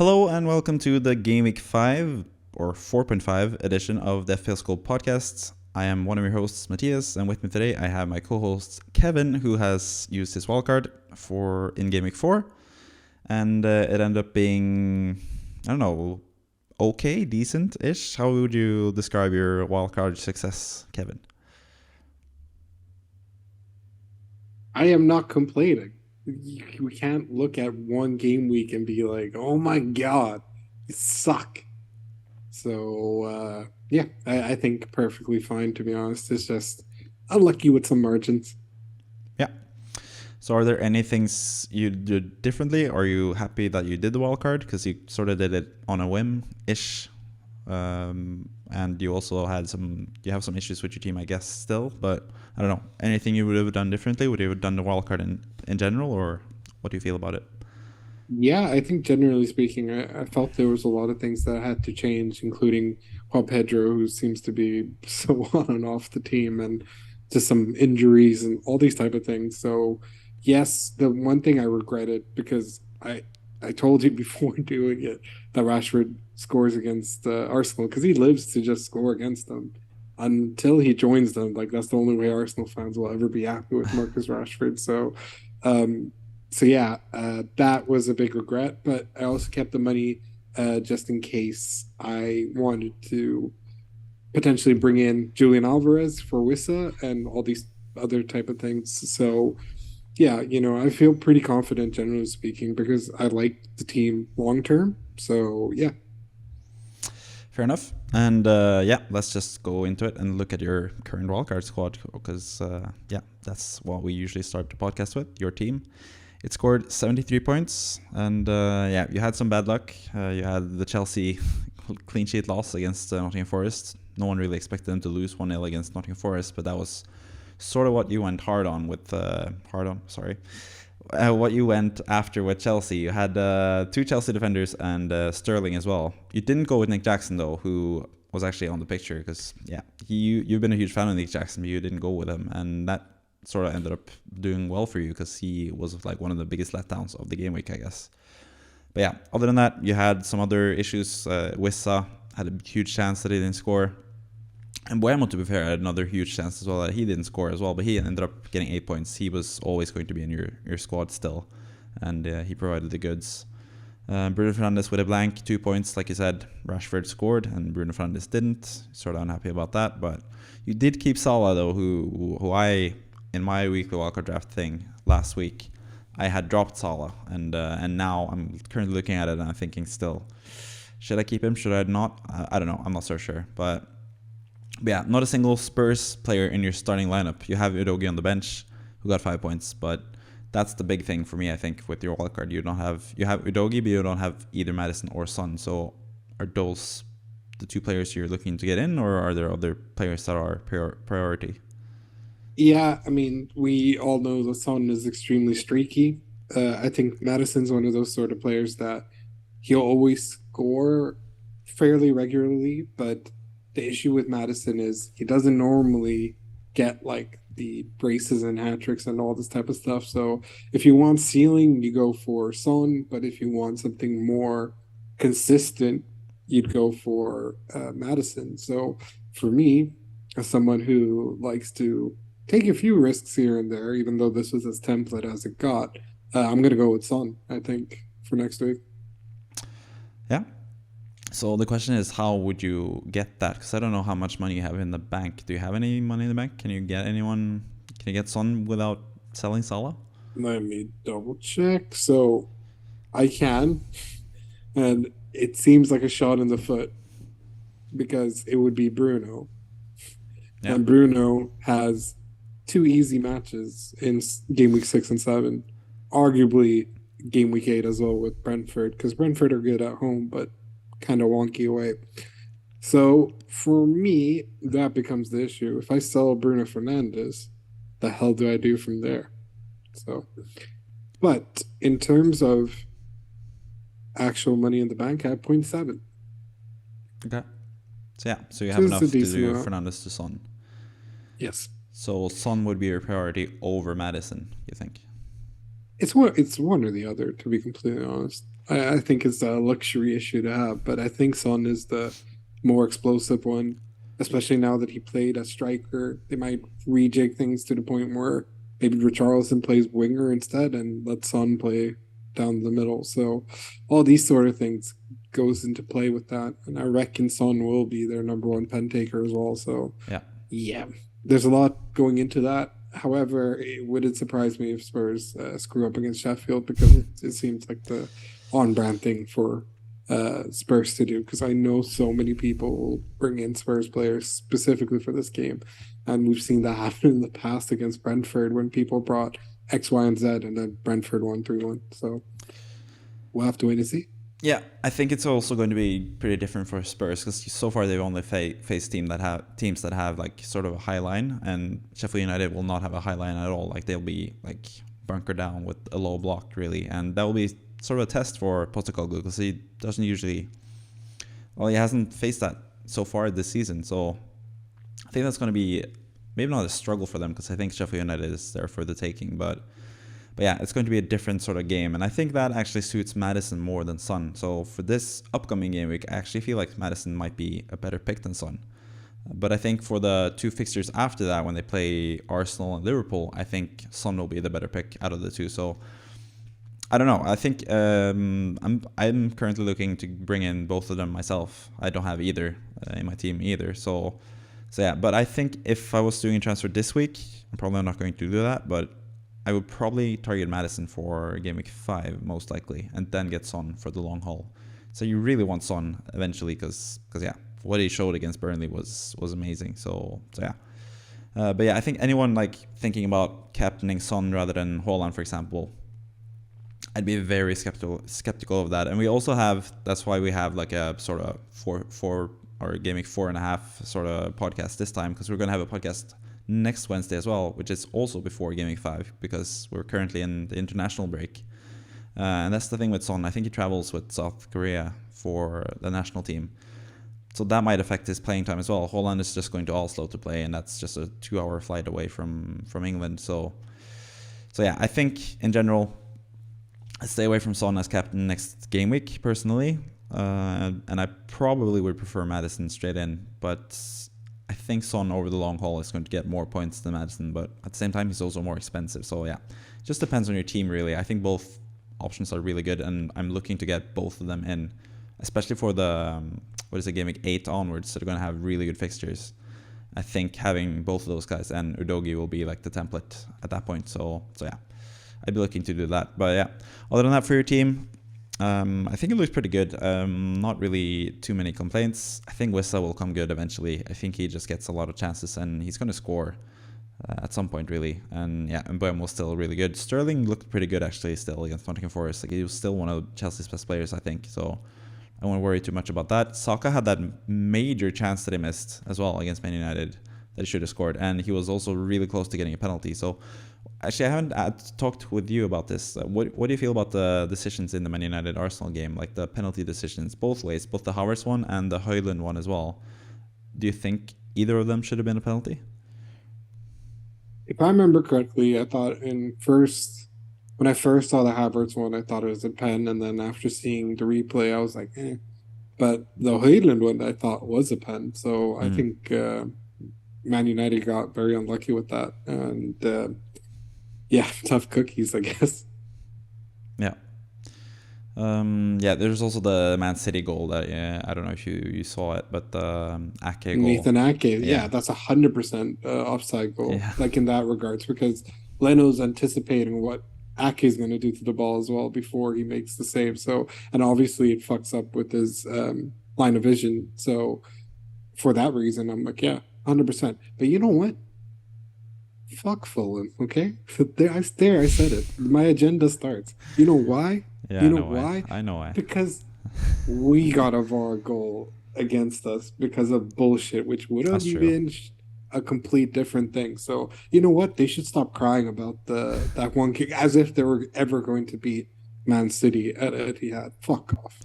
Hello and welcome to the Gameweek 5 or 4.5 edition of the FPL Scope Podcast. I am one of your hosts, Mathias, and with me today I have my co-host Kevin, who has used his wildcard in Gameweek 4, and it ended up being, okay, decent-ish. How would you describe your wildcard success, Kevin? I am not complaining. We can't look at one game week and be like, oh my God, you suck. So, I think perfectly fine, to be honest. It's just unlucky with some margins. Yeah. So are there any things you did differently? Are you happy that you did the wildcard? Because you sort of did it on a whim-ish. And you also have some issues with your team, I guess, still. But I don't know. Anything you would have done differently? Would you have done the wildcard in general, or what do you feel about it? Yeah, I think generally speaking, I felt there was a lot of things that had to change, including Juan Pedro, who seems to be so on and off the team, and just some injuries and all these type of things. So, yes, the one thing I regretted, because I told you before doing it, that Rashford scores against Arsenal, because he lives to just score against them until he joins them. Like, that's the only way Arsenal fans will ever be happy with Marcus Rashford. Um, that was a big regret, but I also kept the money just in case I wanted to potentially bring in Julian Alvarez for Wissa and all these other type of things. So, yeah, I feel pretty confident, generally speaking, because I like the team long term. So, yeah. Fair enough. And let's just go into it and look at your current wildcard squad, because that's what we usually start the podcast with, your team. It scored 73 points, and you had some bad luck. You had the Chelsea clean sheet loss against Nottingham Forest. No one really expected them to lose 1-0 against Nottingham Forest, but that was sort of what you went what you went after with Chelsea. You had two Chelsea defenders and Sterling as well. You didn't go with Nick Jackson, though, who was actually on the picture, because you've been a huge fan of Nick Jackson, but you didn't go with him, and that sort of ended up doing well for you, because he was like one of the biggest letdowns of the game week, I guess. But yeah, other than that, you had some other issues. Wissa had a huge chance that he didn't score. And Bueno, to be fair, had another huge chance as well that he didn't score as well, but he ended up getting 8 points. He was always going to be in your squad still, and he provided the goods. Bruno Fernandes with a blank, 2 points, like you said. Rashford scored, and Bruno Fernandes didn't. Sort of unhappy about that, but you did keep Salah, though, who I, in my weekly wildcard draft thing last week, I had dropped Salah, and now I'm currently looking at it and I'm thinking still, should I keep him? Should I not? I don't know. I'm not so sure, but yeah, not a single Spurs player in your starting lineup. You have Udogie on the bench, who got 5 points, but that's the big thing for me, I think, with your wildcard. You have Udogie, but you don't have either Madison or Son. So are those the two players you're looking to get in, or are there other players that are priority? Yeah, I mean, we all know the Son is extremely streaky. I think Madison's one of those sort of players that he'll always score fairly regularly, but the issue with Madison is he doesn't normally get like the braces and hat tricks and all this type of stuff. So if you want ceiling, you go for Son, but if you want something more consistent, you'd go for Madison. So for me, as someone who likes to take a few risks here and there, even though this was as template as it got, I'm going to go with Son, I think, for next week. Yeah. So the question is, how would you get that? Because I don't know how much money you have in the bank. Do you have any money in the bank? Can you get Son without selling Salah? Let me double check. So I can, and it seems like a shot in the foot because it would be Bruno. Yeah. And Bruno has two easy matches in game week 6 and 7. Arguably game week 8 as well with Brentford, because Brentford are good at home, but kind of wonky away. So for me, that becomes the issue. If I sell Bruno Fernandes, the hell do I do from there? So, but in terms of actual money in the bank, I have 0.7. Okay. So you have enough to do Fernandes to Son. Yes. So Son would be your priority over Madison, you think? It's one or the other, to be completely honest. I think it's a luxury issue to have, but I think Son is the more explosive one, especially now that he played a striker. They might rejig things to the point where maybe Richarlison plays winger instead and let Son play down the middle. So all these sort of things goes into play with that, and I reckon Son will be their number one pen taker as well. So yeah, there's a lot going into that. However, it wouldn't surprise me if Spurs screw up against Sheffield, because it seems like the on-brand thing for Spurs to do. Because I know so many people will bring in Spurs players specifically for this game, and we've seen that happen in the past against Brentford when people brought X, Y, and Z, and then Brentford won 3-1. So we'll have to wait and see. Yeah, I think it's also going to be pretty different for Spurs, because so far they've only faced teams that have like sort of a high line, and Sheffield United will not have a high line at all. Like they'll be like bunkered down with a low block really, and that will be sort of a test for Postecoglou, because he doesn't usually, well, he hasn't faced that so far this season. So I think that's going to be maybe not a struggle for them, because I think Sheffield United is there for the taking, but yeah, it's going to be a different sort of game, and I think that actually suits Maddison more than Son. So for this upcoming game week, I actually feel like Maddison might be a better pick than Son. But I think for the two fixtures after that, when they play Arsenal and Liverpool, I think Son will be the better pick out of the two. So I don't know. I think I'm currently looking to bring in both of them myself. I don't have either in my team either. So yeah. But I think if I was doing a transfer this week, I'm probably not going to do that. But I would probably target Maddison for Gameweek 5 most likely, and then get Son for the long haul. So you really want Son eventually, because yeah, what he showed against Burnley was amazing. So yeah. But yeah, I think anyone like thinking about captaining Son rather than Haaland, for example, I'd be very skeptical of that. And we also have, that's why we have like a sort of four or Gameweek 4.5 sort of podcast this time, because we're going to have a podcast next Wednesday as well, which is also before Gameweek 5, because we're currently in the international break. And that's the thing with Son. I think he travels with South Korea for the national team. So that might affect his playing time as well. Haaland is just going to Oslo to play, and that's just a 2-hour flight away from England. So yeah, I think in general, I stay away from Son as captain next game week personally, and I probably would prefer Maddison straight in, but I think Son over the long haul is going to get more points than Maddison, but at the same time he's also more expensive. So yeah, it just depends on your team really. I think both options are really good, and I'm looking to get both of them in, especially for the Game Week 8 onwards. They're going to have really good fixtures. I think having both of those guys and Udogie will be like the template at that point. So yeah, I'd be looking to do that. But yeah, other than that, for your team, I think it looks pretty good. Not really too many complaints. I think Wissa will come good eventually. I think he just gets a lot of chances, and he's going to score at some point, really. And yeah, and Mbeumo was still really good. Sterling looked pretty good, actually, still against Nottingham Forest. Like, he was still one of Chelsea's best players, I think. So I won't worry too much about that. Saka had that major chance that he missed as well against Man United that he should have scored. And he was also really close to getting a penalty. So actually, I haven't talked with you about this. What do you feel about the decisions in the Man United Arsenal game, like the penalty decisions both ways, both the Havertz one and the Højlund one as well? Do you think either of them should have been a penalty? If I remember correctly, I thought when I first saw the Havertz one, I thought it was a pen, and then after seeing the replay, I was like, eh. But the Højlund one, I thought was a pen. So I think Man United got very unlucky with that, and yeah, tough cookies, I guess. Yeah. Yeah, there's also the Man City goal that, I don't know if you saw it, but the Ake goal. Nathan Ake, yeah, that's 100% offside goal, like in that regards, because Leno's anticipating what Ake is going to do to the ball as well before he makes the save. So, and obviously it fucks up with his line of vision. So for that reason, I'm like, yeah, 100%. But you know what? Fuck Fulham, okay? I said it. My agenda starts. You know why? Yeah, you know why? I know why. Because we got a VAR goal against us because of bullshit, which would have been a complete different thing. So you know what? They should stop crying about that one kick as if they were ever going to beat Man City at Etihad. Fuck off.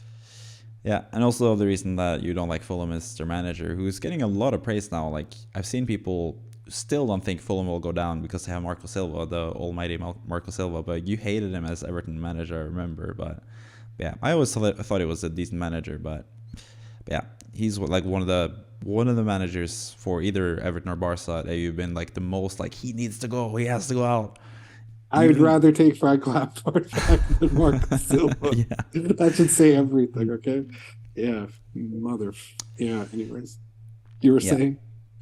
Yeah, and also the reason that you don't like Fulham is their manager, who's getting a lot of praise now. Like, I've seen people still don't think Fulham will go down because they have Marco Silva, the almighty Marco Silva, but you hated him as Everton manager, I remember. But Yeah, I always thought he was a decent manager, but yeah, he's like one of the managers for either Everton or Barca that you've been like the most like he needs to go, he has to go out. I would Even rather take Frank Lampard back than Marco Silva. yeah, That should say everything, okay? Yeah, mother. Yeah, anyways. You were yeah. saying?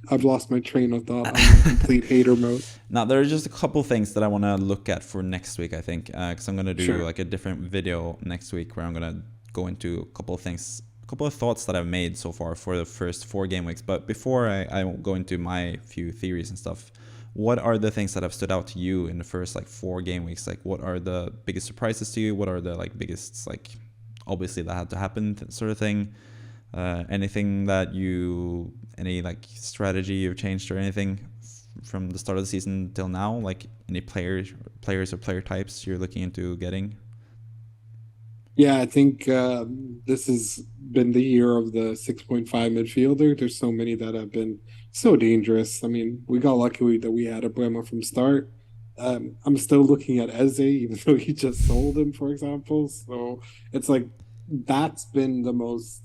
I've lost my train of thought. I'm in complete hater mode. Now there are just a couple things that I want to look at for next week. I think because I'm gonna do Sure. like a different video next week where I'm gonna go into a couple of things, a couple of thoughts that I've made so far for the first 4 game weeks. But before I go into my few theories and stuff, what are the things that have stood out to you in the first like 4 game weeks? Like, what are the biggest surprises to you? What are the like biggest like obviously that had to happen sort of thing? Anything that any like strategy you've changed or anything from the start of the season till now? Like any players or player types you're looking into getting? Yeah, I think this has been the year of the 6.5 midfielder. There's so many that have been so dangerous. I mean, we got lucky that we had a Bremer from start. I'm still looking at Eze, even though he just sold him, for example. So it's like that's been the most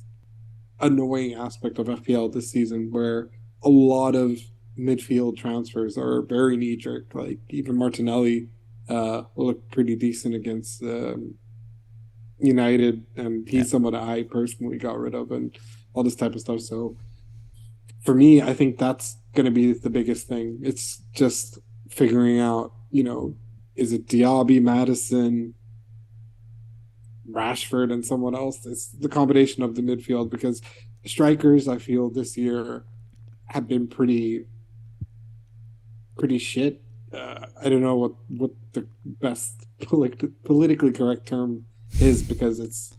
annoying aspect of FPL this season, where a lot of midfield transfers are very knee jerk. Like even Martinelli looked pretty decent against United, and Yeah, he's someone I personally got rid of, and all this type of stuff. So for me, I think that's going to be the biggest thing. It's just figuring out, is it Diaby, Madison, Rashford, and someone else? It's the combination of the midfield, because strikers, I feel this year have been pretty shit. I don't know what the best politically correct term is, because it's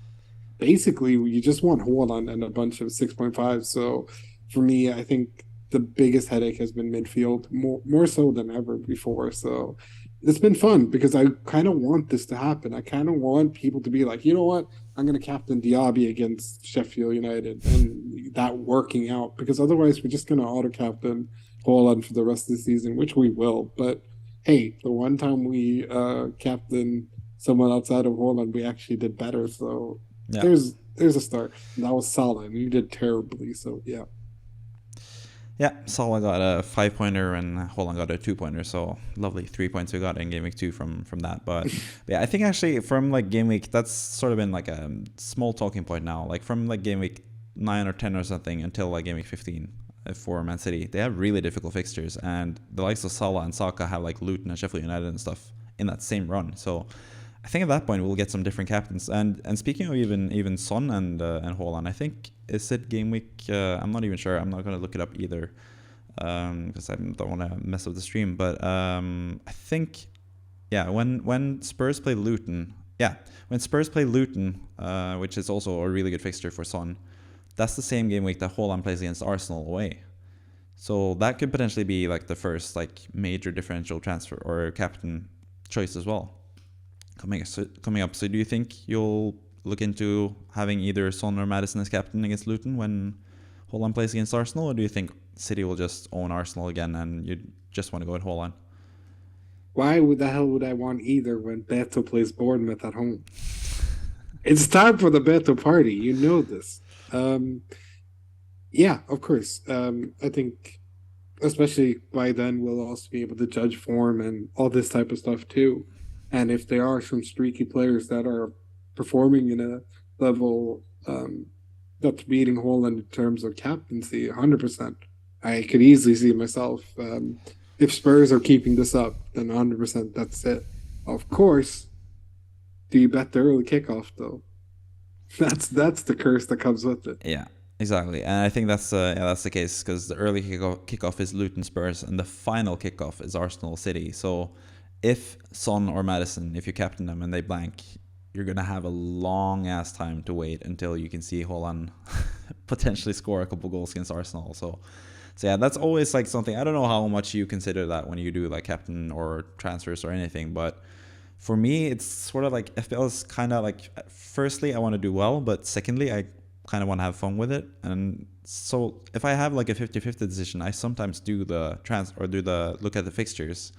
basically you just want Haaland and a bunch of 6.5. So for me, I think the biggest headache has been midfield, more so than ever before. So it's been fun because I kind of want this to happen. I kind of want people to be like, you know what, I'm going to captain Diaby against Sheffield United, and that working out, because otherwise we're just going to auto captain Haaland for the rest of the season, which we will. But hey, the one time we captain someone outside of Haaland, we actually did better. So yeah, there's a start. And that was solid. And you did terribly. So yeah. yeah. Salah got a 5-pointer and Holland got a 2-pointer. So lovely 3 points we got in game week 2 from that. But yeah, I think actually from like game week, that's sort of been like a small talking point now. Like from like game week 9 or 10 or something until like game week 15 for Man City, they have really difficult fixtures, and the likes of Salah and Saka have like Luton and Sheffield United and stuff in that same run. So I think at that point we'll get some different captains. And speaking of even Son and Haaland, I think is it game week? I'm not even sure. I'm not gonna look it up either because I don't want to mess up the stream. But I think when Spurs play Luton, which is also a really good fixture for Son. That's the same game week that Haaland plays against Arsenal away. So that could potentially be like the first like major differential transfer or captain choice as well coming up. So do you think you'll look into having either Son or Madison as captain against Luton when Haaland plays against Arsenal, or do you think City will just own Arsenal again and you just want to go with Haaland? Why the hell would I want either when Beto plays Bournemouth at home? It's time for the Beto party. You know this. Yeah, of course. I think especially by then we'll also be able to judge form and all this type of stuff too. And if there are some streaky players that are performing in a level that's beating Holland in terms of captaincy, 100%. I could easily see myself. If Spurs are keeping this up, then 100% that's it. Of course, do you bet the early kickoff though? That's the curse that comes with it. Yeah, exactly. And I think that's the case because the early kickoff is Luton Spurs and the final kickoff is Arsenal City. So if Son or Madison, if you captain them and they blank, you're going to have a long ass time to wait until you can see Haaland potentially score a couple goals against Arsenal. So yeah, that's always like something. I don't know how much you consider that when you do like captain or transfers or anything, but for me, it's sort of like FPL is kind of like, firstly, I want to do well, but secondly, I kind of want to have fun with it. And so if I have like a 50-50 decision, I sometimes do the look at the fixtures.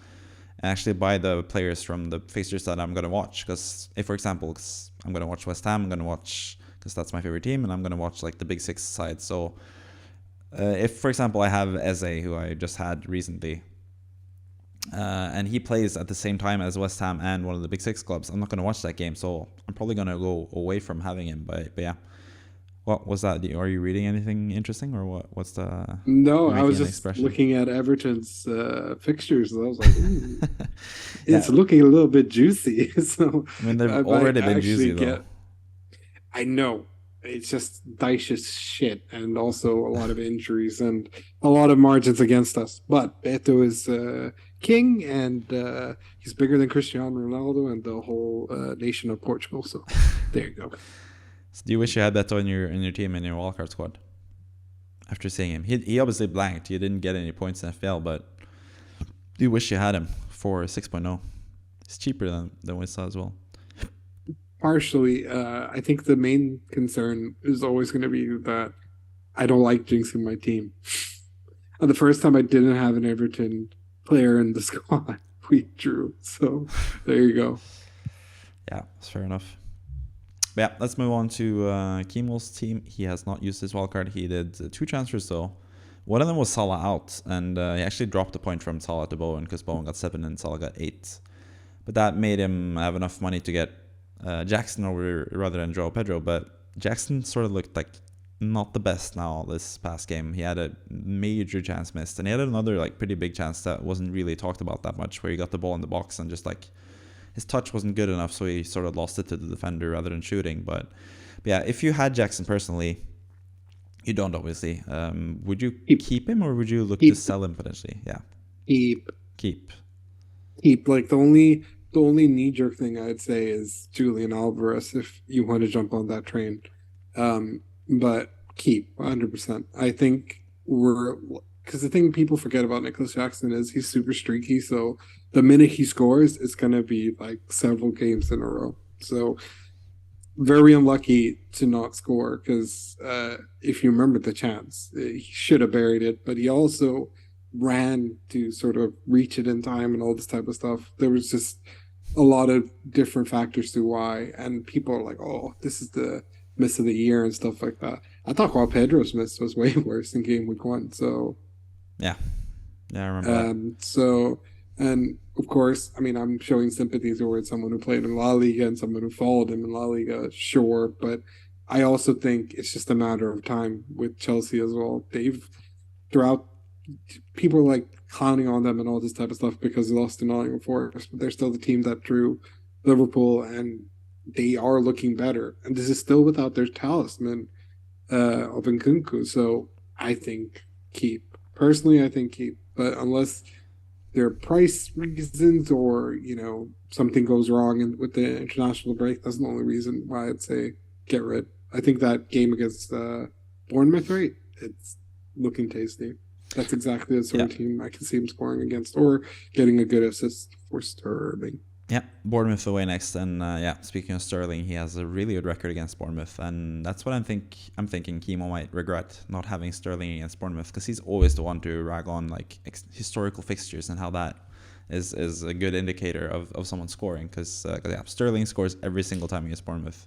and actually buy the players from the fixtures that I'm going to watch. Because if, for example, I'm going to watch West Ham, I'm going to watch, because that's my favorite team, and I'm going to watch like the big six side. So if, for example, I have Eze, who I just had recently, and he plays at the same time as West Ham and one of the big six clubs, I'm not going to watch that game. So I'm probably going to go away from having him. But yeah. What was that? Are you reading anything interesting, or what? What's the? No, I was just looking at Everton's fixtures, and I was like, it's looking a little bit juicy. So I mean, they've already been juicy though. I know. It's just Dyche's shit, and also a lot of injuries and a lot of margins against us. But Beto is king, and he's bigger than Cristiano Ronaldo and the whole nation of Portugal. So there you go. So do you wish you had Beto in your team, in your wildcard squad? After seeing him, he obviously blanked. He didn't get any points in FPL, but do you wish you had him for 6.0? It's cheaper than we saw as well. Partially, I think the main concern is always going to be that I don't like jinxing my team. And the first time I didn't have an Everton player in the squad, we drew. So there you go. Yeah, that's fair enough. But yeah, let's move on to Kemo's team. He has not used his wildcard. He did 2 transfers though. One of them was Salah out, and he actually dropped a point from Salah to Bowen because Bowen got 7 and Salah got 8. But that made him have enough money to get Jackson over rather than Joao Pedro. But Jackson sort of looked like not the best now this past game. He had a major chance missed, and he had another like pretty big chance that wasn't really talked about that much, where he got the ball in the box and just like his touch wasn't good enough, so he sort of lost it to the defender rather than shooting. But yeah, if you had Jackson personally, you don't obviously. Would you keep him, or would you look to sell him potentially? Yeah, keep. Like the only knee-jerk thing I'd say is Julian Alvarez if you want to jump on that train. But keep 100%. I think because the thing people forget about Nicholas Jackson is he's super streaky. So the minute he scores, it's going to be like several games in a row. So very unlucky to not score, because if you remember the chance, he should have buried it. But he also ran to sort of reach it in time and all this type of stuff. There was just a lot of different factors to why. And people are like, oh, this is the miss of the year and stuff like that. I thought Joao Pedro's miss was way worse in game week 1. So yeah, I remember that. So, and of course, I mean, I'm showing sympathy towards someone who played in La Liga and someone who followed him in La Liga, sure, but I also think it's just a matter of time with Chelsea as well. They've throughout, people are like counting on them and all this type of stuff because they lost to Nottingham Forest, but they're still the team that drew Liverpool, and they are looking better. And this is still without their talisman of Nkunku. So I think keep. Personally, I think keep. But unless there are price reasons or, something goes wrong with the international break, that's the only reason why I'd say get rid. I think that game against Bournemouth, right? It's looking tasty. That's exactly the sort of team I can see him scoring against or getting a good assist for Sterling. Yeah, Bournemouth away next, and speaking of Sterling, he has a really good record against Bournemouth, and that's what I'm thinking Kimo might regret not having Sterling against Bournemouth, because he's always the one to rag on like historical fixtures and how that is a good indicator of someone scoring, because Sterling scores every single time against Bournemouth.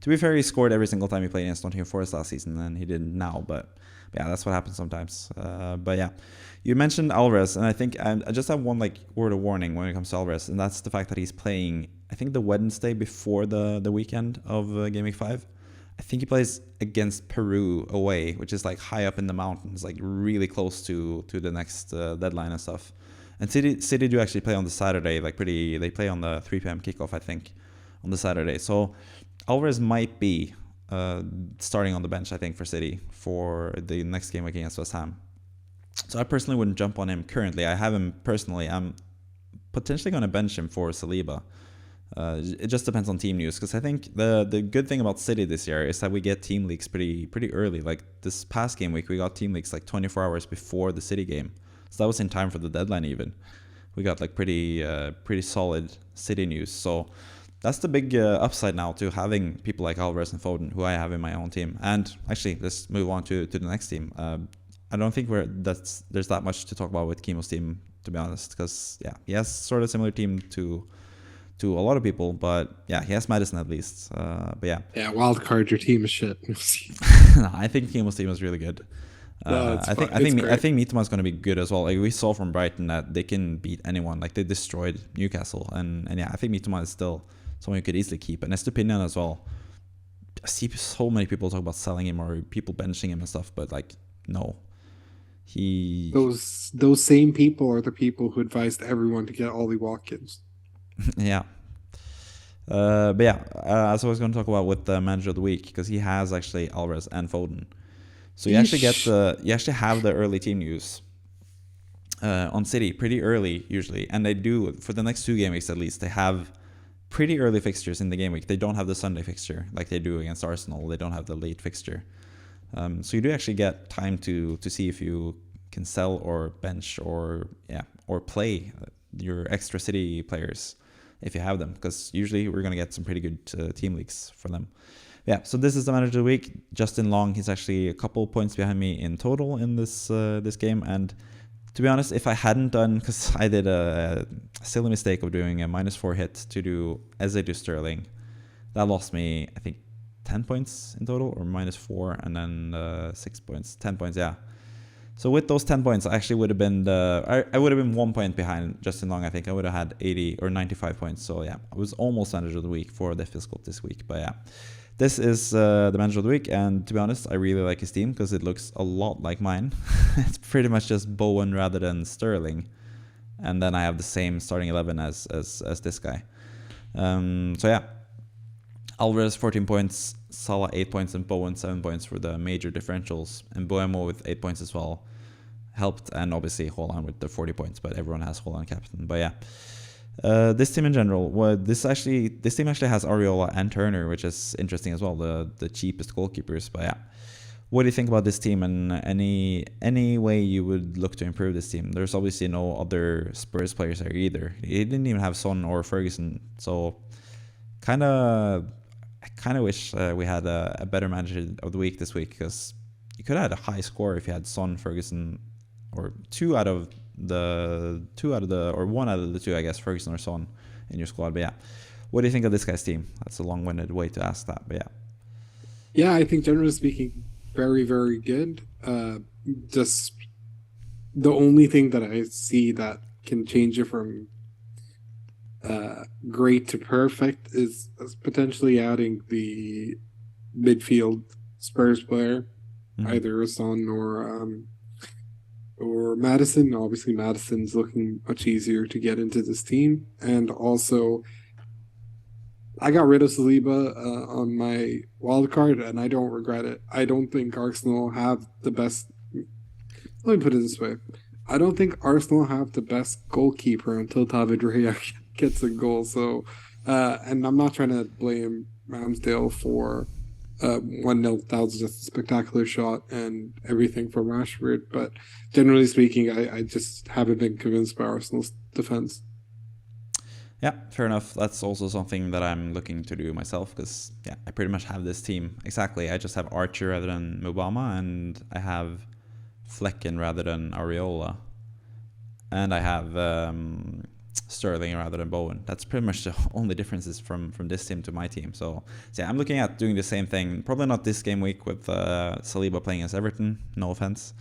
To be fair, he scored every single time he played against Nottingham Forest last season, and he didn't now, but yeah, that's what happens sometimes. But yeah, you mentioned Alvarez, and I think I just have one like word of warning when it comes to Alvarez, and that's the fact that he's playing, I think, the Wednesday before the weekend of Gameweek5. I think he plays against Peru away, which is like high up in the mountains, like really close to the next deadline and stuff. And City do actually play on the Saturday, they play on the 3 p.m. kickoff, I think, on the Saturday. So Alvarez might be starting on the bench, I think, for City for the next game against West Ham. So I personally wouldn't jump on him currently. I have him personally. I'm potentially going to bench him for Saliba. It just depends on team news, because I think the good thing about City this year is that we get team leaks pretty early. Like this past game week, we got team leaks like 24 hours before the City game. So that was in time for the deadline even. We got like pretty solid City news. So that's the big upside now to having people like Alvarez and Foden, who I have in my own team. And actually, let's move on to the next team. I don't think there's that much to talk about with Kimo's team to be honest, because he has sort of similar team to a lot of people, but he has Madison at least. But Wildcard, your team is shit. I think Kimo's team is really good. No, I think Mitoma is going to be good as well. Like we saw from Brighton that they can beat anyone. Like they destroyed Newcastle, and I think Mitoma is still someone you could easily keep. And Estepinian as well. I see so many people talk about selling him or people benching him and stuff, but like no, those same people are the people who advised everyone to get Ollie Watkins. Yeah. As I was going to talk about with the manager of the week, because he has actually Alvarez and Foden, so you actually have the early team news on City pretty early usually, and they do for the next 2 game weeks at least. They have pretty early fixtures in the game week. They don't have the Sunday fixture like they do against Arsenal. They don't have the late fixture, so you do actually get time to see if you can sell or bench or play your extra City players if you have them, because usually we're going to get some pretty good team leaks for them. So this is the manager of the week. Justin Long, he's actually a couple points behind me in total in this game. And to be honest, if I hadn't done, because I did a silly mistake of doing a -4 hit to do Eze to Sterling, that lost me, I think, 10 points in total, or -4, and then 6 points, 10 points, So with those 10 points, I actually would have been I would have been 1 point behind Justin Long. I think I would have had 80 or 95 points. So I was almost manager of the week for the FPL Scope this week. But this is the manager of the week, and to be honest, I really like his team because it looks a lot like mine. It's pretty much just Bowen rather than Sterling, and then I have the same starting 11 as this guy. Alvarez 14 points, Salah 8 points, and Bowen 7 points for the major differentials, and Boemo with 8 points as well helped, and obviously Haaland with the 40 points, but everyone has Haaland captain. But this team in general, this team actually has Areola and Turner, which is interesting as well, the cheapest goalkeepers. But what do you think about this team, and any way you would look to improve this team? There's obviously no other Spurs players there either. He didn't even have Son or Ferguson, so I kind of wish we had a better manager of the week this week, because you could have had a high score if you had Son, Ferguson, or one out of the two, I guess, Ferguson or Son in your squad. But what do you think of this guy's team? That's a long-winded way to ask that, but I think generally speaking, very, very good. Just the only thing that I see that can change it from great to perfect is potentially adding the midfield Spurs player, either a Son or Madison. Obviously, Madison's looking much easier to get into this team, and also I got rid of Saliba on my wildcard, and I don't regret it. I don't think Arsenal have the best. Let me put it this way: I don't think Arsenal have the best goalkeeper until David Raya gets a goal. So, and I'm not trying to blame Ramsdale for 1-0. That was just a spectacular shot and everything from Rashford. But generally speaking, I just haven't been convinced by Arsenal's defense. Yeah, fair enough. That's also something that I'm looking to do myself, because I pretty much have this team exactly. I just have Archer rather than Mubama, and I have Flecken rather than Areola, and I have Sterling rather than Bowen. That's pretty much the only differences from this team to my team. So I'm looking at doing the same thing. Probably not this game week with Saliba playing against Everton. No offense.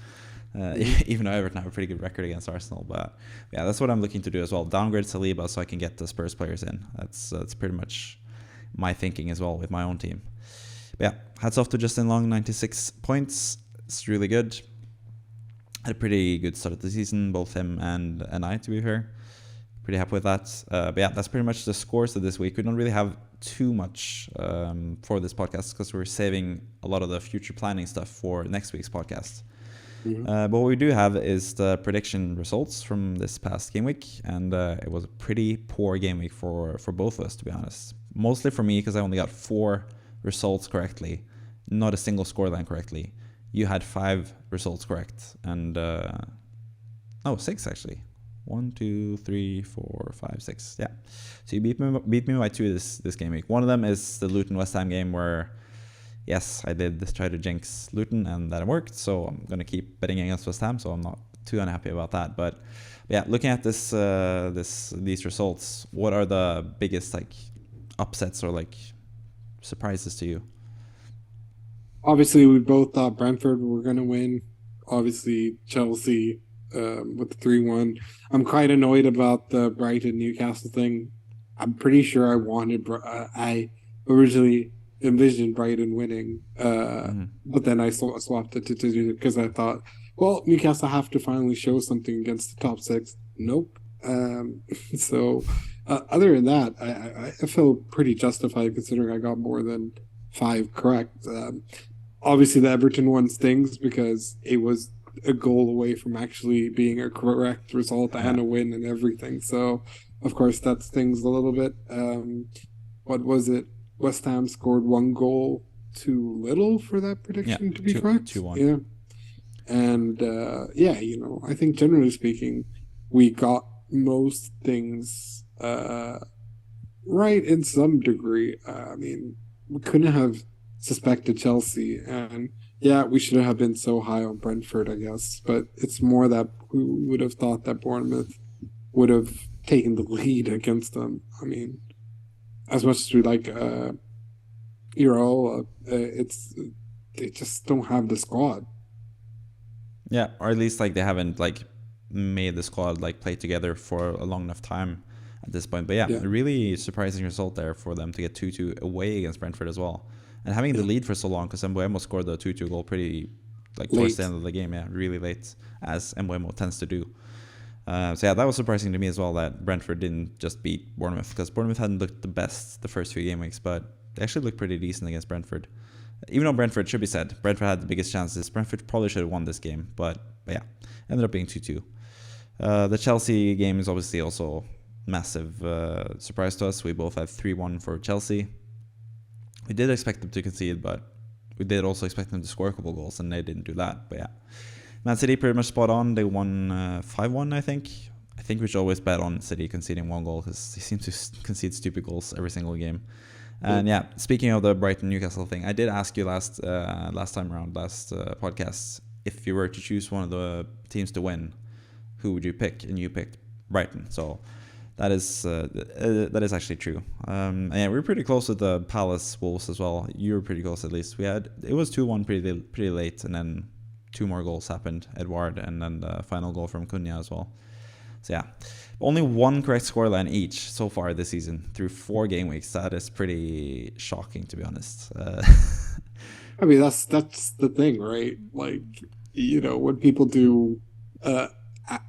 Even though Everton have a pretty good record against Arsenal. But that's what I'm looking to do as well. Downgrade Saliba so I can get the Spurs players in. That's pretty much my thinking as well with my own team. But hats off to Justin Long, 96 points. It's really good. Had a pretty good start of the season, both him and I, to be fair. Pretty happy with that. But that's pretty much the scores of this week. We don't really have too much for this podcast because we're saving a lot of the future planning stuff for next week's podcast. But what we do have is the prediction results from this past game week, and it was a pretty poor game week for both of us, to be honest. Mostly for me because I only got 4 results correctly, not a single scoreline correctly. You had 5 results correct, and 6 actually. 1, 2, 3, 4, 5, 6. Yeah, so you beat me by 2 this game week. One of them is the Luton West Ham game where, yes, I did try to jinx Luton and that worked. So I'm gonna keep betting against West Ham. So I'm not too unhappy about that. But yeah, looking at these results, what are the biggest like upsets or like surprises to you? Obviously, we both thought Brentford were going to win. Obviously, Chelsea with the 3-1. I'm quite annoyed about the Brighton Newcastle thing. I'm pretty sure I originally envisioned Brighton winning, but then I swapped it to because I thought, well, Newcastle have to finally show something against the top six. Nope. So other than that, I feel pretty justified considering I got more than 5 correct. Obviously, the Everton one stings because it was a goal away from actually being a correct result and a win and everything. So, of course, that stings a little bit. What was it? West Ham scored 1 goal too little for that prediction to be correct. 2-1. Yeah. And, I think generally speaking, we got most things right in some degree. I mean, we couldn't have suspected Chelsea, and we shouldn't have been so high on Brentford, I guess. But it's more that we would have thought that Bournemouth would have taken the lead against them. I mean, as much as we like Iraola, they just don't have the squad. Yeah, or at least like they haven't like made the squad like play together for a long enough time at this point. But a really surprising result there for them to get 2-2 away against Brentford as well. And having the lead for so long, because Mbeumo scored the 2-2 goal pretty like towards the end of the game, really late, as Mbeumo tends to do. That was surprising to me as well that Brentford didn't just beat Bournemouth, because Bournemouth hadn't looked the best the first few game weeks, but they actually looked pretty decent against Brentford. Even though Brentford, should be said, Brentford had the biggest chances. Brentford probably should have won this game, but ended up being 2-2. The Chelsea game is obviously also massive surprise to us. We both had 3-1 for Chelsea. We did expect them to concede, but we did also expect them to score a couple goals, and they didn't do that. But Man City pretty much spot on. They won 5-1, I think. I think we should always bet on City conceding 1 goal, because they seem to concede stupid goals every single game. And speaking of the Brighton Newcastle thing, I did ask you last podcast, if you were to choose one of the teams to win, who would you pick? And you picked Brighton. So that is actually true. And we were pretty close with the Palace Wolves as well. You were pretty close, at least. It was 2-1 pretty late, and then 2 more goals happened, Edouard, and then the final goal from Cunha as well. So only 1 correct scoreline each so far this season through 4 game weeks. That is pretty shocking, to be honest. I mean, that's the thing, right? Like, when people do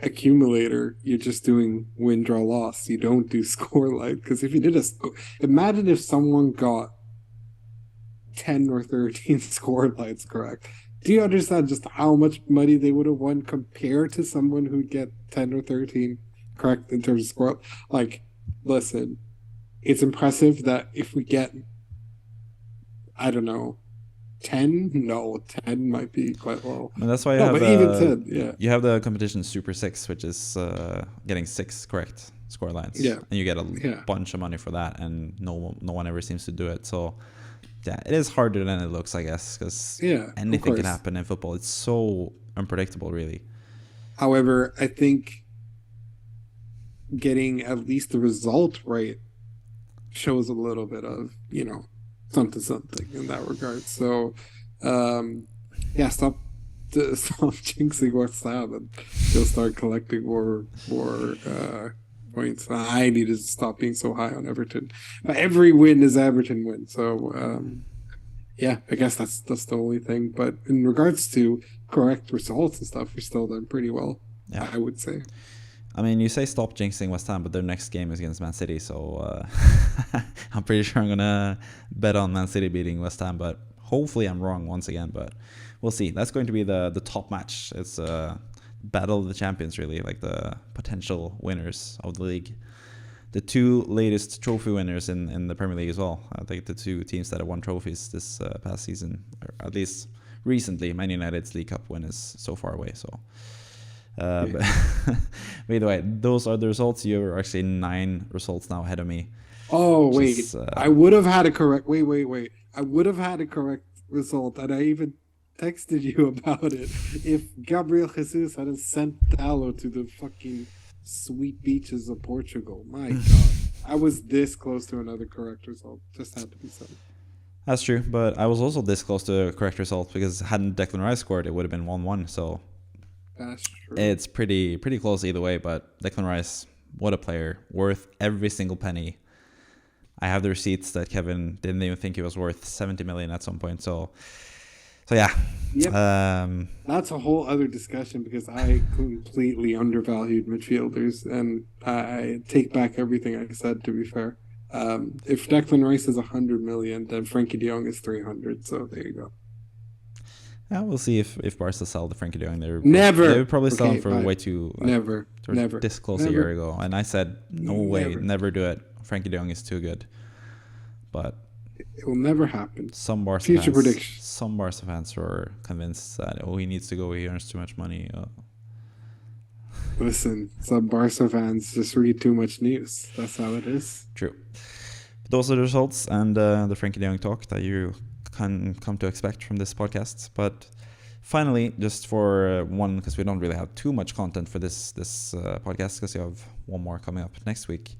accumulator, you're just doing win, draw, loss. You don't do scoreline, because if you did imagine if someone got 10 or 13 scorelines correct. Do you understand just how much money they would have won compared to someone who'd get 10 or 13 correct in terms of score? Like, listen, it's impressive that if we get, I don't know, 10? No, 10 might be quite low. And that's why you have the competition Super 6, which is getting 6 correct score lines. Yeah. And you get a bunch of money for that, and no one ever seems to do it. So it is harder than it looks, I guess, because anything can happen in football. It's so unpredictable, really. However, I think getting at least the result right shows a little bit of, something in that regard. So, stop jinxing West Ham, and you'll start collecting more points. I needed to stop being so high on Everton. Every win is Everton win. So, I guess that's the only thing. But in regards to correct results and stuff, we've still done pretty well, I would say. I mean, you say stop jinxing West Ham, but their next game is against Man City, so I'm pretty sure I'm going to bet on Man City beating West Ham, but hopefully I'm wrong once again, but we'll see. That's going to be the top match. It's Battle of the Champions, really, like the potential winners of the league. The 2 latest trophy winners in the Premier League as well. I think the 2 teams that have won trophies this past season, or at least recently. Man United's League Cup win is so far away, so... But either way, those are the results. You're actually 9 results now ahead of me. Oh, wait. I would have had a correct... Wait. I would have had a correct result, and texted you about it. If Gabriel Jesus hadn't sent Dallo to the fucking sweet beaches of Portugal, my God, I was this close to another correct result. Just had to be said. That's true, but I was also this close to a correct result because hadn't Declan Rice scored, it would have been 1-1. So that's true. It's pretty close either way. But Declan Rice, what a player, worth every single penny. I have the receipts that Kevin didn't even think he was worth 70 million at some point. So yeah. Yep. That's a whole other discussion because I completely undervalued midfielders, and I take back everything I said, to be fair. If Declan Rice is 100 million, then Frankie de Jong is 300. So there you go. Yeah, we'll see if Barca sell the Frankie de Jong. They would probably sell him for way too. Never. This close a year ago, and I said no way, never do it. Frankie de Jong is too good. But it will never happen. Some Barca Future fans, prediction. Some Barca fans were convinced that he needs to go. He earns too much money. Listen, some Barca fans just read too much news. That's how it is. True. Those are the results and the Frankie de Jong talk that you can come to expect from this podcast. But finally, just for one, because we don't really have too much content for this podcast, because you have one more coming up next week.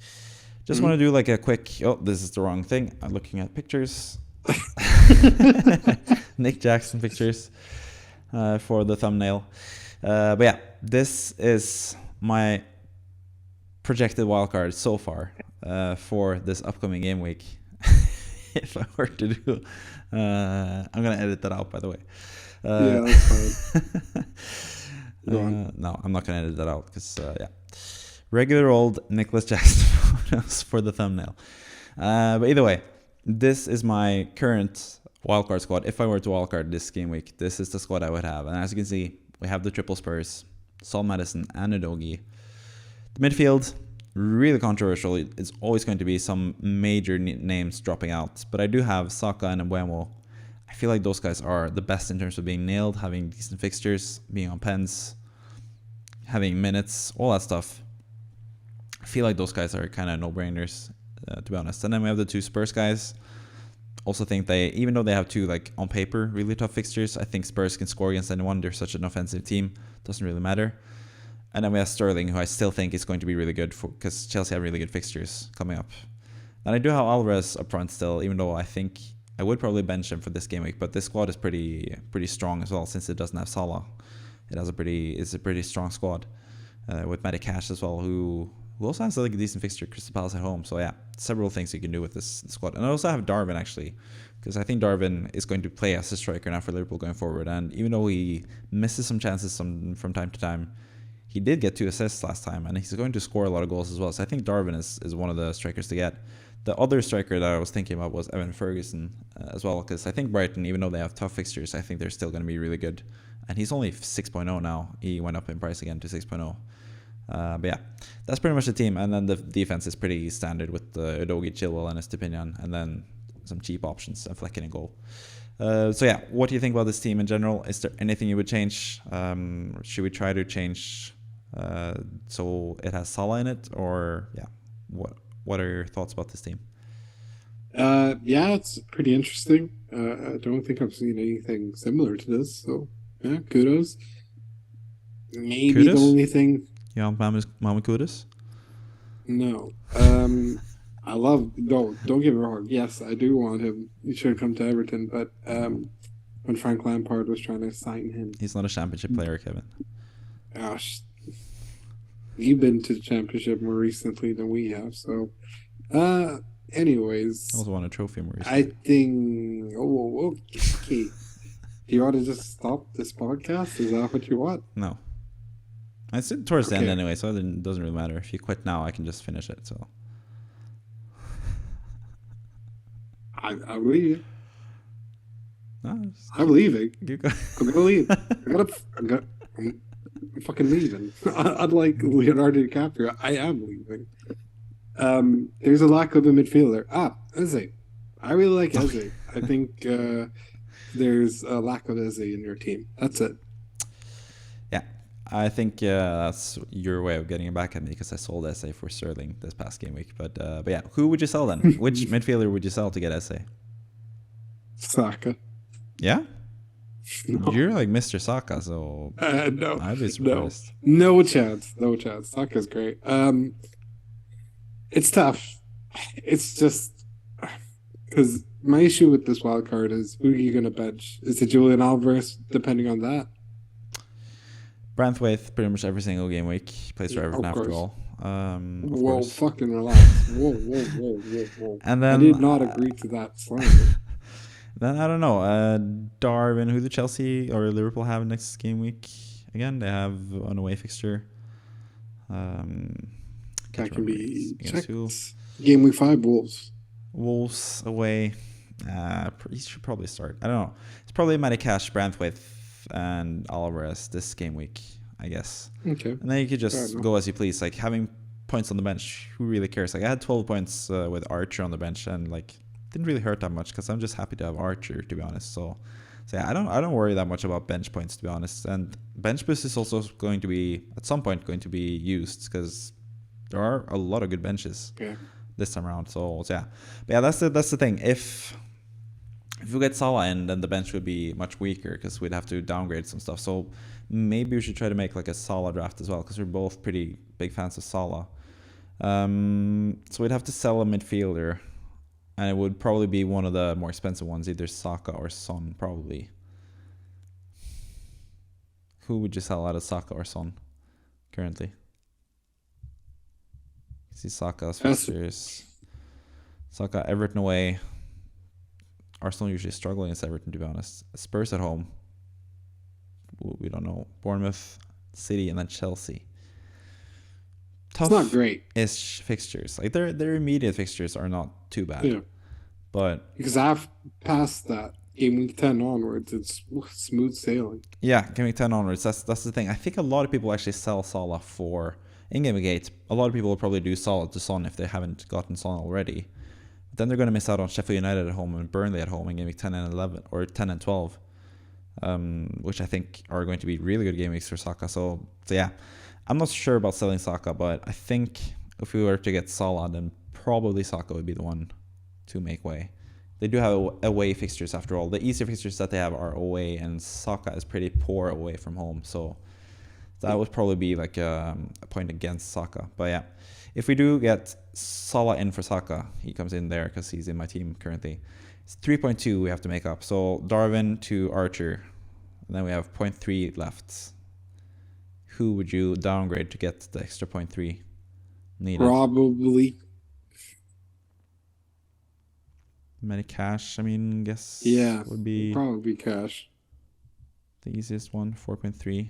Just want to do like a quick. Oh, this is the wrong thing. I'm looking at pictures. Nick Jackson pictures for the thumbnail. But yeah, this is my projected wildcard so far for this upcoming game week. If I were to do, I'm gonna edit that out, by the way. Yeah, that's fine. No, I'm not gonna edit that out because yeah, regular old Nicholas Jackson photos for the thumbnail. But either way, this is my current wildcard squad. If I were to wildcard this game week, this is the squad I would have. And as you can see, we have the triple Spurs, Sol Madison and Udogie. The midfield, really controversial. It's always going to be some major names dropping out. But I do have Saka and Mbeumo. I feel like those guys are the best in terms of being nailed, having decent fixtures, being on pens, having minutes, all that stuff. I feel like those guys are kind of no-brainers, to be honest. And then we have the two Spurs guys. Also think they, even though they have two, like, on paper, really tough fixtures, I think Spurs can score against anyone. They're such an offensive team. Doesn't really matter. And then we have Sterling, who I still think is going to be really good because Chelsea have really good fixtures coming up. And I do have Alvarez up front still, even though I think I would probably bench him for this game week. But this squad is pretty strong as well, since it doesn't have Salah. It's a pretty strong squad with Matty Cash as well, who also has like a decent fixture, Crystal Palace at home. So yeah, several things you can do with this squad. And I also have Darwin, actually, because I think Darwin is going to play as a striker now for Liverpool going forward. And even though he misses some chances from time to time, he did get 2 assists last time, and he's going to score a lot of goals as well. So I think Darwin is one of the strikers to get. The other striker that I was thinking about was Evan Ferguson as well, because I think Brighton, even though they have tough fixtures, I think they're still going to be really good. And he's only 6.0 now. He went up in price again to 6.0. But yeah, that's pretty much the team. And then the defense is pretty standard with Udogie, Chilwell, and Estepinian, and then some cheap options, and Flecken and goal. So yeah, what do you think about this team in general? Is there anything you would change? Should we try to change so it has Salah in it? Or yeah, what are your thoughts about this team? Yeah, it's pretty interesting. I don't think I've seen anything similar to this. So yeah, kudos. Maybe Kudos? the only thing. Yeah, Mama Kudus? No. I love. Don't get me wrong. Yes, I do want him. He should come to Everton. But when Frank Lampard was trying to sign him, He's not a championship player, Kevin. gosh, you've been to the championship more recently than we have. So, anyways, I also won a trophy more recently. I think. Oh, okay. Do you want to just stop this podcast? Is that what you want? No. It's towards the end Okay. anyway, so it doesn't really matter. If you quit now, I can just finish it. So I believe you. no, I'm leaving. you go. I'm gonna leave. I'm fucking leaving. Unlike Leonardo DiCaprio, I am leaving. There's a lack of a midfielder. Eze. I really like Eze. I think there's a lack of Eze in your team. That's it. Yeah, I think that's your way of getting it back at me, because I sold SA for Sterling this past game week. But yeah, who would you sell then? Which midfielder would you sell to get SA? Saka. Yeah? No. You're like Mr. Saka, so No, I'd be surprised. no chance. No chance. Saka's great. It's tough. It's just because my issue with this wild card is who are you going to bench? Is it Julian Alvarez? Depending on that. Branthwaite, pretty much every single game week, plays for Everton Of after course. all. Whoa, fucking relax. Whoa. And then I did not agree to that slander. Then I don't know. Darwin, who do Chelsea or Liverpool have next game week? Again, they have an away fixture. That can be checked. Game week 5, Wolves. Wolves away. He should probably start. I don't know. It's probably Mathias, Branthwaite, and Alvarez this game week, I guess. Okay. And then you could just go as you please. Like having points on the bench, who really cares? Like I had 12 points with Archer on the bench, and like didn't really hurt that much because I'm just happy to have Archer, to be honest. So yeah, I don't worry that much about bench points, to be honest. And bench boost is also going to be at some point going to be used because there are a lot of good benches this time around. So yeah, but yeah, that's the thing. If we get Salah in, then the bench would be much weaker because we'd have to downgrade some stuff. So maybe we should try to make like a Salah draft as well because we're both pretty big fans of Salah. So we'd have to sell a midfielder, and it would probably be one of the more expensive ones, either Saka or Son, probably. Who would you sell out of Saka or Son currently? See Saka's fixtures. Saka, Everton away. Arsenal usually struggle against Everton, to be honest. Spurs at home. We don't know. Bournemouth, City, and then Chelsea. Tough. It's not great. Ish fixtures. Like their immediate fixtures are not too bad. Yeah. But because I've passed that game week 10 onwards, it's smooth sailing. Yeah, game week 10 onwards. That's the thing. I think a lot of people actually sell Salah for in game week 8. A lot of people will probably do Salah to Son if they haven't gotten Son already. But then they're going to miss out on Sheffield United at home and Burnley at home in game week 10 and 11 or 10 and 12, which I think are going to be really good game weeks for Saka. So yeah, I'm not sure about selling Saka, but I think if we were to get Salah, then probably Saka would be the one to make way. They do have away fixtures after all. The easier fixtures that they have are away, and Saka is pretty poor away from home. So that would probably be like a point against Saka. But yeah, if we do get Salah in for Saka, he comes in there because he's in my team currently. It's 3.2 we have to make up. So Darwin to Archer, and then we have 0.3 left. Who would you downgrade to get the extra 0.3 needed? Probably. Many cash, I mean, guess would be probably cash. The easiest one, 4.3.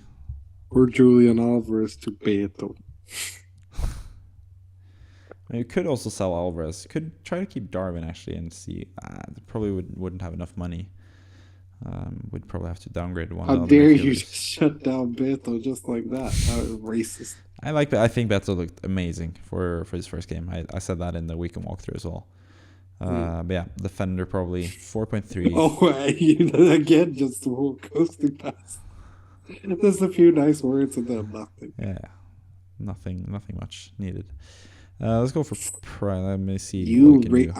Or Julian Alvarez to Beto. You could also sell Alvarez. You could try to keep Darwin actually and see. Probably wouldn't have enough money. We'd probably have to downgrade one. How dare you just shut down Beto just like that? Racist. I think Beto looked amazing for his first game. I said that in the weekend walkthrough as well. But yeah, defender probably 4.3. Oh, again, just coasting past. There's a few nice words and then nothing. Yeah, nothing much needed. Let's go for prime. Let me see.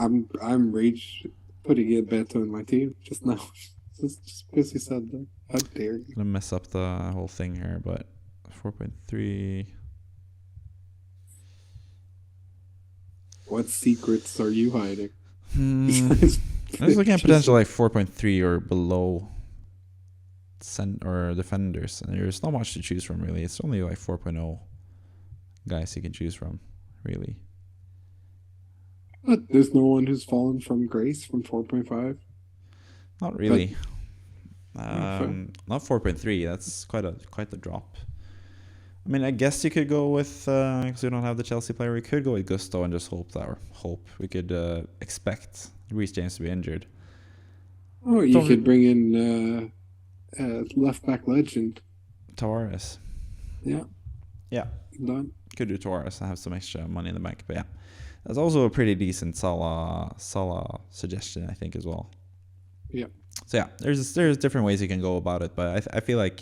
I'm rage putting in Beto in my team just now. just because you said that. How dare you? I'm gonna mess up the whole thing here, but 4.3. What secrets are you hiding? I was looking at potential like 4.3 or below or defenders, and there's not much to choose from really. It's only like 4.0 guys you can choose from, really. But there's no one who's fallen from grace from 4.5. Not really. Not 4.3. That's quite the drop. I mean, I guess you could go with because we don't have the Chelsea player. We could go with Gusto and just hope we could expect Reece James to be injured. Oh, you could bring in left back legend Tavares. Yeah. Done. Could do Tavares and have some extra money in the bank, but yeah, that's also a pretty decent Salah suggestion, I think, as well. Yeah. So yeah, there's different ways you can go about it, but I feel like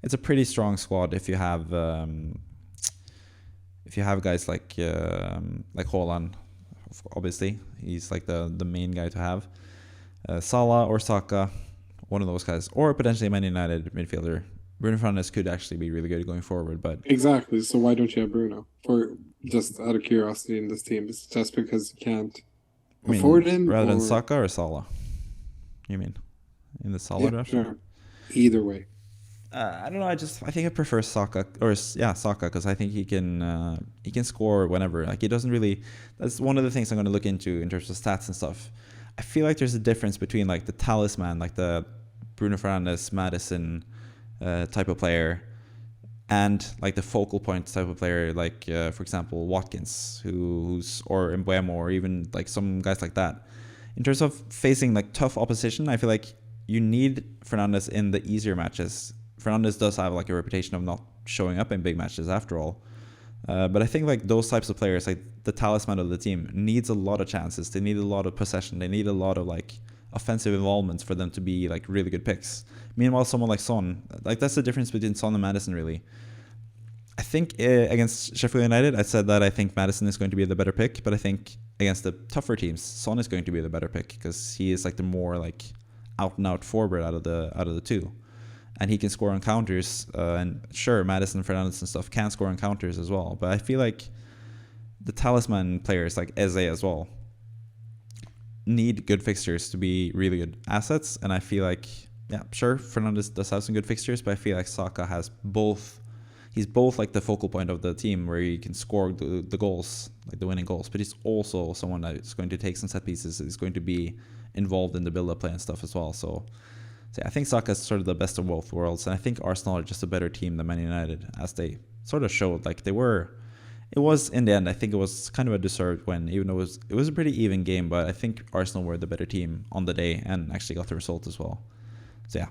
it's a pretty strong squad if you have guys like Haaland. Obviously, he's like the main guy to have. Salah or Saka one of those guys, or potentially a Man United midfielder. Bruno Fernandes could actually be really good going forward, but exactly. So why don't you have Bruno? For just out of curiosity in this team, is it just because you can't afford him, rather than Saka or Salah? You mean in the Salah draft? Sure. Either way. I don't know. I think I prefer Saka Saka because I think he can score whenever. Like he doesn't really. That's one of the things I'm going to look into in terms of stats and stuff. I feel like there's a difference between like the talisman, like the Bruno Fernandes, Maddison type of player, and like the focal point type of player, like for example Watkins, or Mbeumo, or even like some guys like that. In terms of facing like tough opposition, I feel like you need Fernandes in the easier matches. Fernandes does have like a reputation of not showing up in big matches after all. But I think like those types of players, like the talisman of the team, needs a lot of chances. They need a lot of possession. They need a lot of like offensive involvement for them to be like really good picks. Meanwhile, someone like Son, like that's the difference between Son and Maddison really. I think against Sheffield United, I said that I think Maddison is going to be the better pick, but I think against the tougher teams, Son is going to be the better pick because he is like the more like out and out forward out of the two. And he can score on counters, and sure, Maddison, Fernandes and stuff can score on counters as well. But I feel like the talisman players like Eze as well need good fixtures to be really good assets. And I feel like, yeah, sure, Fernandes does have some good fixtures, but I feel like Saka has both. He's both like the focal point of the team where he can score the goals, like the winning goals. But he's also someone that's going to take some set pieces. He's going to be involved in the build-up play and stuff as well. So I think Saka is sort of the best of both worlds, and I think Arsenal are just a better team than Man United, as they sort of showed. Like they were, it was in the end. I think it was kind of a deserved win, even though it was a pretty even game. But I think Arsenal were the better team on the day and actually got the result as well. So yeah,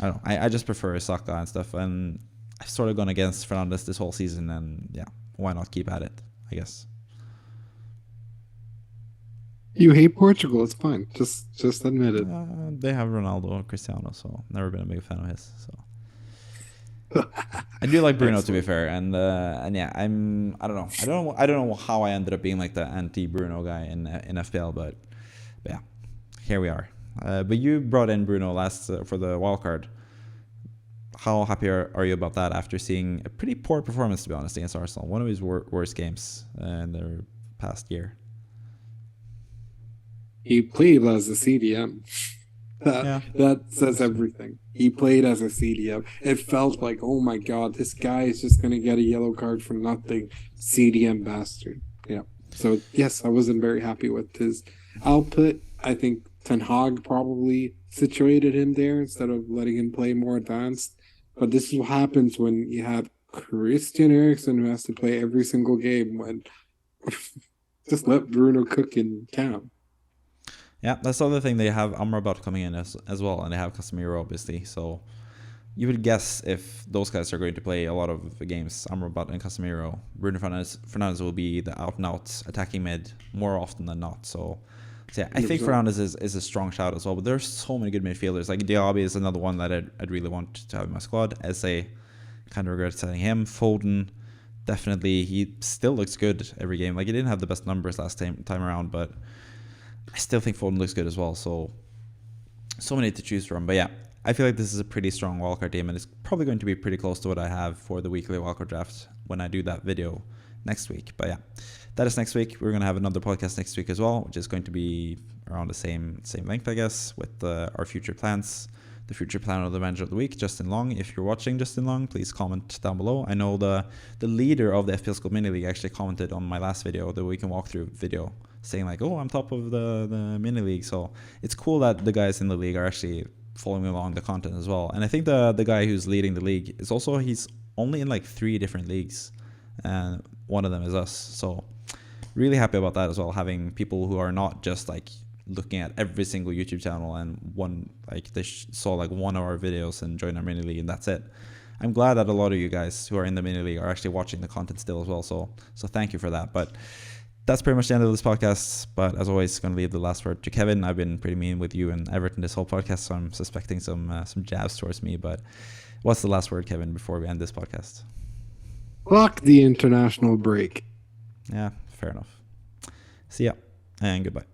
I don't know. I just prefer Saka and stuff, and I've sort of gone against Fernandes this whole season, and yeah, why not keep at it? I guess. You hate Portugal, it's fine. Just admit it. They have Ronaldo or Cristiano, so never been a big fan of his. So I do like Bruno, to be fair, and yeah, I don't know how I ended up being like the anti-Bruno guy in FPL, but yeah, here we are. But you brought in Bruno last for the wildcard. How happy are you about that after seeing a pretty poor performance, to be honest, against Arsenal? One of his worst games in the past year. He played as a CDM. That says everything. He played as a CDM. It felt like, oh my god, this guy is just going to get a yellow card for nothing. CDM bastard. Yeah. So, yes, I wasn't very happy with his output. I think Ten Hag probably situated him there instead of letting him play more advanced. But this is what happens when you have Christian Eriksen who has to play every single game. When just let Bruno cook in camp. Yeah, that's the other thing. They have Amrabat coming in as well, and they have Casemiro, obviously. So you would guess if those guys are going to play a lot of the games, Amrabat and Casemiro, Bruno Fernandes will be the out-and-out attacking mid more often than not. So yeah, I think Fernandes is a strong shout as well. But there's so many good midfielders. Like Diaby is another one that I'd really want to have in my squad. Eze, kind of regret selling him. Foden, definitely, he still looks good every game. Like he didn't have the best numbers last time around, but I still think Foden looks good as well. So many to choose from. But yeah, I feel like this is a pretty strong wildcard team, and it's probably going to be pretty close to what I have for the weekly wildcard draft when I do that video next week. But yeah, that is next week. We're going to have another podcast next week as well, which is going to be around the same length, I guess, with our future plans. The future plan of the manager of the week, Justin Long. If you're watching Justin Long, please comment down below. I know the leader of the FPL Scope Mini League actually commented on my last video, the weekend walkthrough video, saying like, oh, I'm top of the mini league. So it's cool that the guys in the league are actually following along the content as well. And I think the guy who's leading the league is also, he's only in like 3 different leagues, and one of them is us. So really happy about that as well, having people who are not just like looking at every single YouTube channel and one, like they saw like one of our videos and joined our mini league and that's it. I'm glad that a lot of you guys who are in the mini league are actually watching the content still as well. So thank you for that. But that's pretty much the end of this podcast. But as always, going to leave the last word to Kevin. I've been pretty mean with you and Everton this whole podcast, so I'm suspecting some jabs towards me. But what's the last word, Kevin, before we end this podcast? Fuck the international break. Yeah, fair enough. See ya, and goodbye.